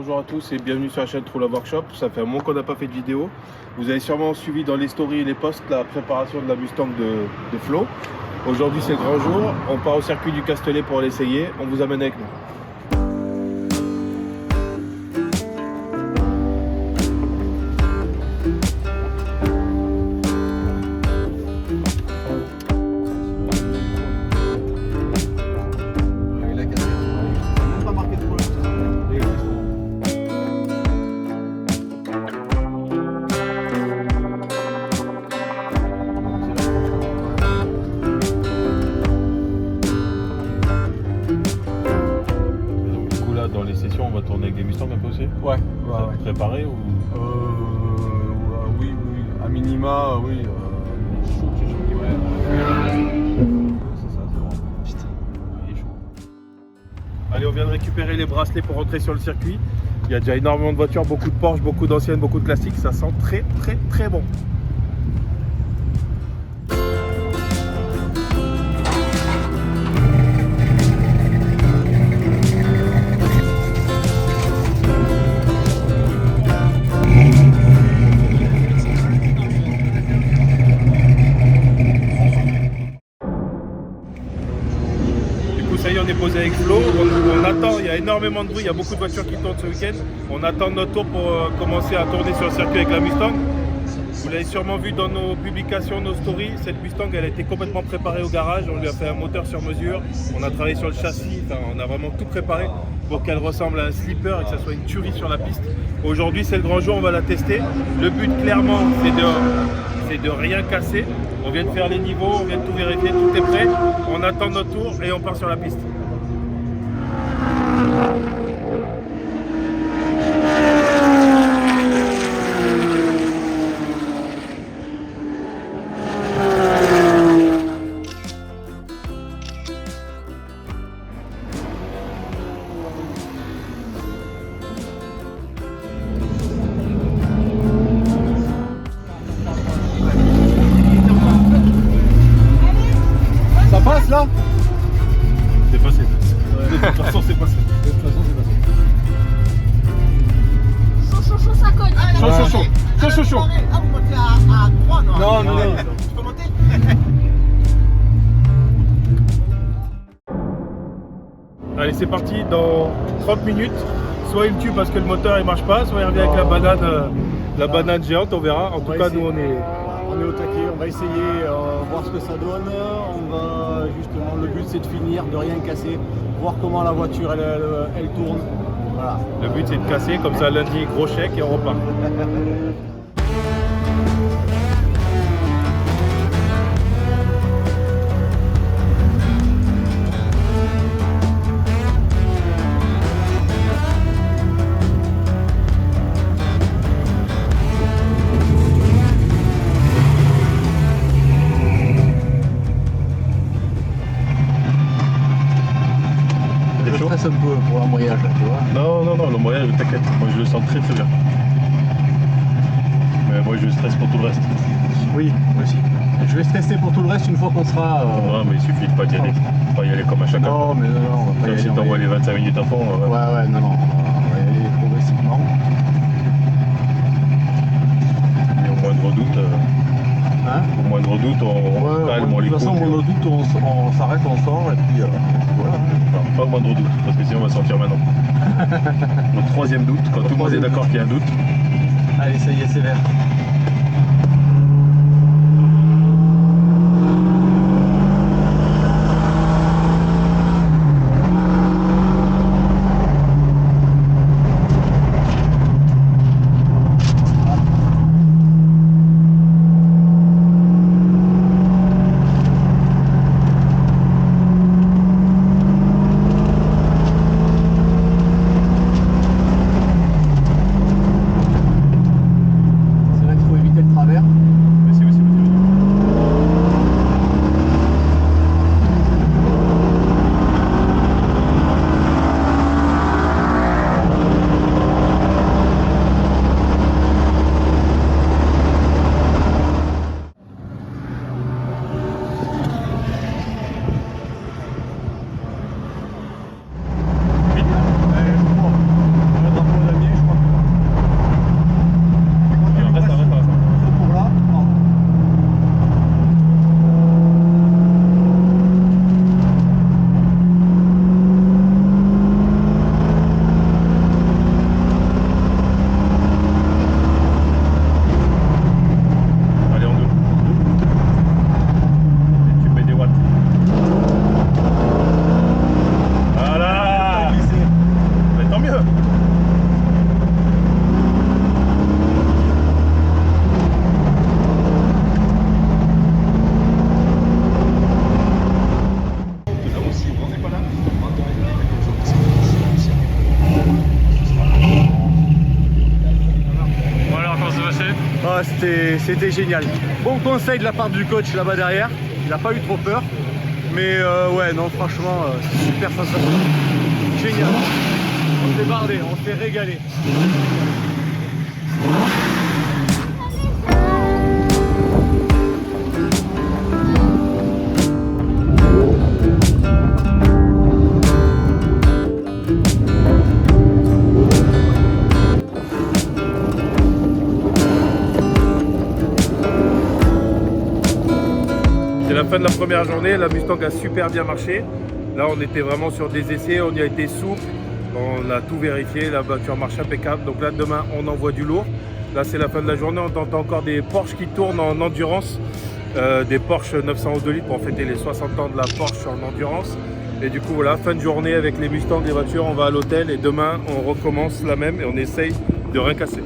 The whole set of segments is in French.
bonjour à tous et bienvenue sur la chaîne True Love Workshop. Ça fait un moment qu'on n'a pas fait de vidéo. Vous avez sûrement suivi dans les stories et les posts la préparation de la Mustang de Flo. Aujourd'hui c'est le grand jour, on part au circuit du Castellet pour l'essayer, on vous amène avec nous. Dans les sessions, on va tourner avec des Mustangs un peu aussi. Ouais. Préparé ou Oui, à minima, oui. Chaud, ouais. C'est ça, c'est bon. Putain, il est chaud. Allez, on vient de récupérer les bracelets pour rentrer sur le circuit. Il y a déjà énormément de voitures, beaucoup de Porsche, beaucoup d'anciennes, beaucoup de classiques. Ça sent très bon. Ça y est, on est posé avec Flo, on attend, il y a énormément de bruit, il y a beaucoup de voitures qui tournent ce week-end. On attend notre tour pour commencer à tourner sur le circuit avec la Mustang. Vous l'avez sûrement vu dans nos publications, nos stories, cette Mustang elle a été complètement préparée au garage, on lui a fait un moteur sur mesure, on a travaillé sur le châssis, on a vraiment tout préparé pour qu'elle ressemble à un slipper et que ça soit une tuerie sur la piste. Aujourd'hui c'est le grand jour, on va la tester. Le but clairement c'est de rien casser. On vient de faire les niveaux, on vient de tout vérifier, tout est prêt. On attend notre tour et on part sur la piste. Ça passe là? C'est passé. Ouais. De toute façon, c'est passé. Chaud, ça cogne. Chaud. Ah, vous montez à 3, non? Non. Tu peux monter? Allez, c'est parti. Dans 30 minutes, soit il me tue parce que le moteur il marche pas, soit il revient avec la banane géante, on verra. En tout cas, nous on est au taquet, on va essayer, voir ce que ça donne. On va justement, le but c'est de finir, de rien casser, voir comment la voiture elle tourne. Voilà. Le but c'est de casser, comme ça lundi gros chèque et on repart. Je stresse un peu pour l'embrayage là, tu vois. Non, le moyen, t'inquiète, moi je le sens très bien. Mais moi je stresse pour tout le reste. Oui, moi aussi. Je vais stresser pour tout le reste une fois qu'on sera. Non, mais il suffit de pas y aller. Pas y aller comme à chacun. Non, mais non, on va pas y aller. Si t'envoies les 25 minutes à fond. Ouais, non, on va y aller progressivement. Et au moindre doute, on calme, on de toute façon, au moindre doute, on s'arrête, on sort et puis voilà. Enfin, pas au moindre doute, parce que sinon on va sortir maintenant. Au troisième doute, quand tout le monde est d'accord qu'il y a un doute. Allez, ça y est, c'est vert. c'était génial. Bon conseil de la part du coach là-bas derrière, il n'a pas eu trop peur. Mais ouais, non, franchement, super sensation. Génial. On s'est bardé, on s'est régalé. C'est la fin de la première journée, la Mustang a super bien marché. Là on était vraiment sur des essais, on y a été souple, on a tout vérifié, la voiture marche impeccable. Donc là demain on envoie du lourd. Là c'est la fin de la journée, on entend encore des Porsche qui tournent en endurance, des Porsche 911 2 litres pour fêter les 60 ans de la Porsche en endurance. Et du coup voilà, fin de journée avec les Mustangs, les voitures, on va à l'hôtel et demain on recommence la même et on essaye de rien casser.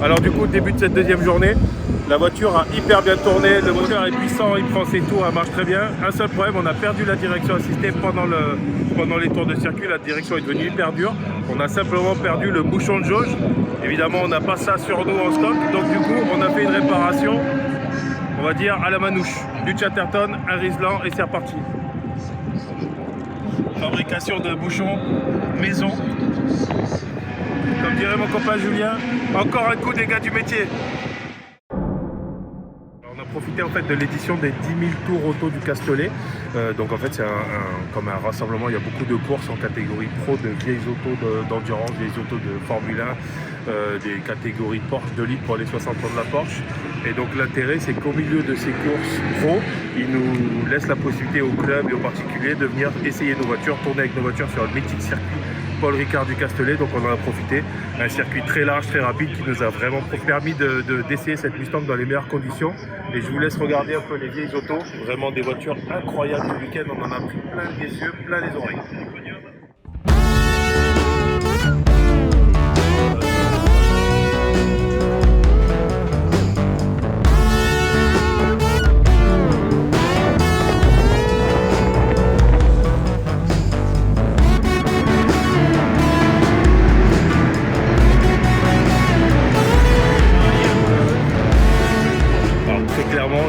Alors du coup, début de cette deuxième journée, la voiture a hyper bien tourné, le moteur est puissant, il prend ses tours, elle marche très bien. Un seul problème, on a perdu la direction assistée pendant les tours de circuit, la direction est devenue hyper dure. On a simplement perdu le bouchon de jauge. Évidemment, on n'a pas ça sur nous en stock, donc du coup, on a fait une réparation, on va dire à la manouche. Du Chatterton, un Riesland et c'est reparti. Fabrication de bouchons maison. Comme dirait mon copain Julien, encore un coup des gars du métier. On a profité en fait de l'édition des 10 000 tours auto du Castellet. Donc en fait c'est comme un rassemblement, il y a beaucoup de courses en catégorie pro, de vieilles autos d'endurance, vieilles autos de Formule 1, des catégories Porsche 2 litres pour les 60 ans de la Porsche. Et donc l'intérêt c'est qu'au milieu de ces courses pro, ils nous laissent la possibilité aux clubs et aux particuliers de venir essayer nos voitures, tourner avec nos voitures sur le mythique circuit Paul Ricard du Castellet. Donc on en a profité, un circuit très large, très rapide qui nous a vraiment permis d'essayer cette Mustang dans les meilleures conditions. Et je vous laisse regarder un peu les vieilles autos, vraiment des voitures incroyables du week-end, on en a pris plein les yeux, plein les oreilles.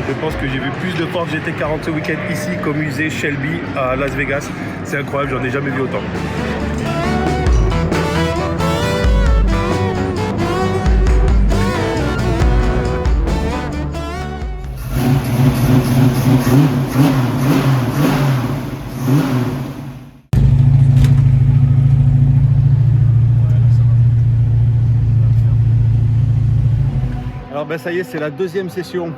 Je pense que j'ai vu plus de Ford GT40 ce week-end ici qu'au musée Shelby à Las Vegas. C'est incroyable, j'en ai jamais vu autant. Alors ben ça y est, c'est la deuxième session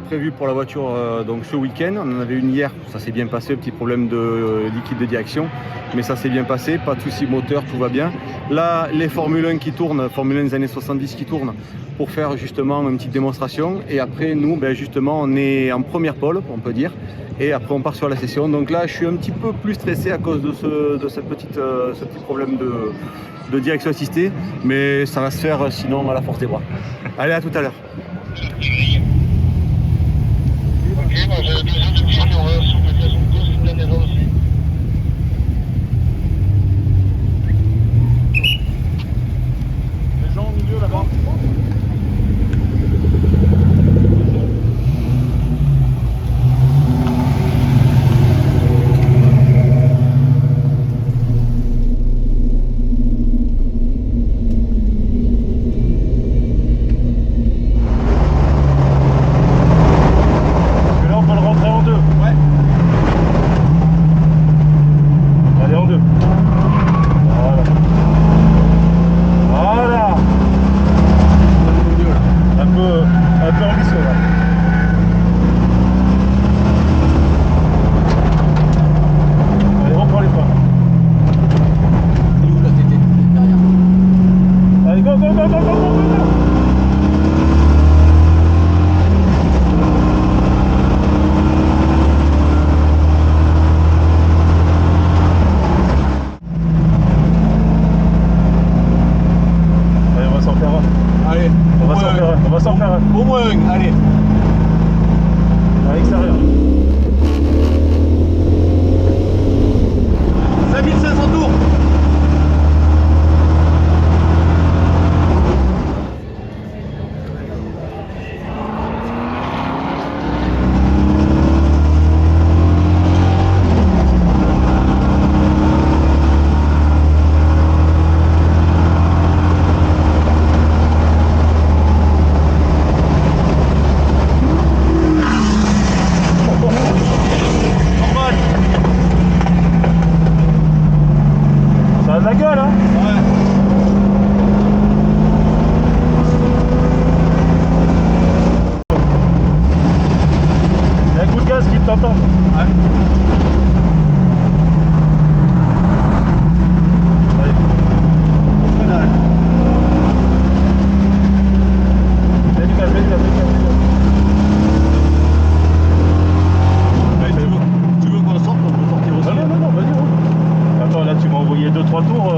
prévu pour la voiture donc ce week-end. On en avait une hier, ça s'est bien passé, petit problème de liquide de direction, mais ça s'est bien passé, pas de souci moteur, tout va bien. Là, les Formule 1 qui tournent, Formule 1 des années 70 qui tournent pour faire justement une petite démonstration. Et après, nous, ben justement, on est en première pole, on peut dire, et après on part sur la session. Donc là, je suis un petit peu plus stressé à cause de ce petit problème de direction assistée, mais ça va se faire sinon à la force des bras. Allez, à tout à l'heure. Ok, moi j'avais besoin de dire qu'il y aura un souffle de gazon de gauche et de la aussi. Les gens au milieu là-bas. Allez, On va s'en faire un. Au moins un, allez. À l'extérieur. 5500 tours. Ça a de la gueule, hein? Il y a un coup de gaz qui t'entend. Allez. Mets du gaz, mets du gaz, mets du gaz. Tu veux qu'on sorte, on peut sortir aussi. Non, vas-y, roule. Attends, là, tu m'as envoyé 2-3 tours,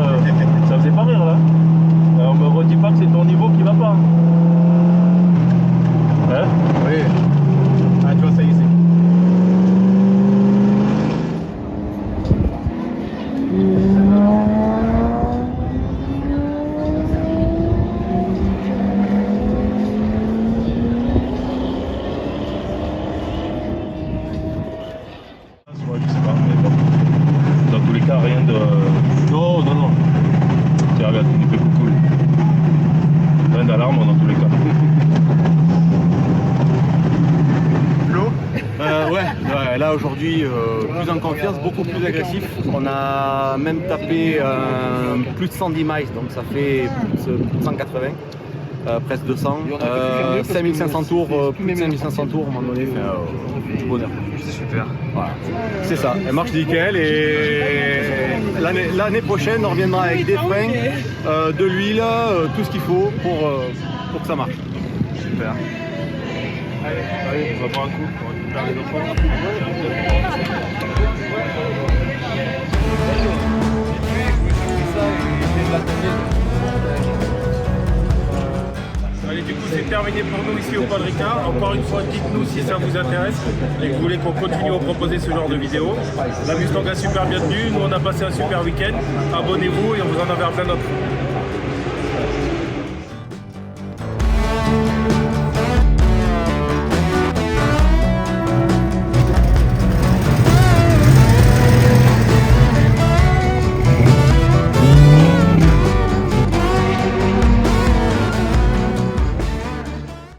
ça faisait pas rire, là. On me redit pas que c'est ton niveau qui va pas. Hein? Oui. Ah, tu vois, ça y est, c'est. Ouais, je sais pas, mais bon. Dans tous les cas, rien de. Non. Tiens, regarde, il fait coucou. Rien d'alarme dans tous les cas. Ouais, là aujourd'hui, plus en confiance, beaucoup plus agressif. On a même tapé plus de 110 miles, donc ça fait plus de 180, presque 200. 5500 tours, plus de 5500 tours à un moment donné, du bonheur. C'est super. Voilà. C'est ça, elle marche nickel et l'année prochaine on reviendra avec des freins, de l'huile, tout ce qu'il faut pour que ça marche. Super. Allez, on va boire un coup pour récupérer les enfants. Allez, du coup, c'est terminé pour nous ici au Pod Ricard. Encore une fois, dites-nous si ça vous intéresse et que vous voulez qu'on continue à proposer ce genre de vidéos. La Mustang a super bien tenu, nous on a passé un super week-end. Abonnez-vous et on vous en enverra plein d'autres.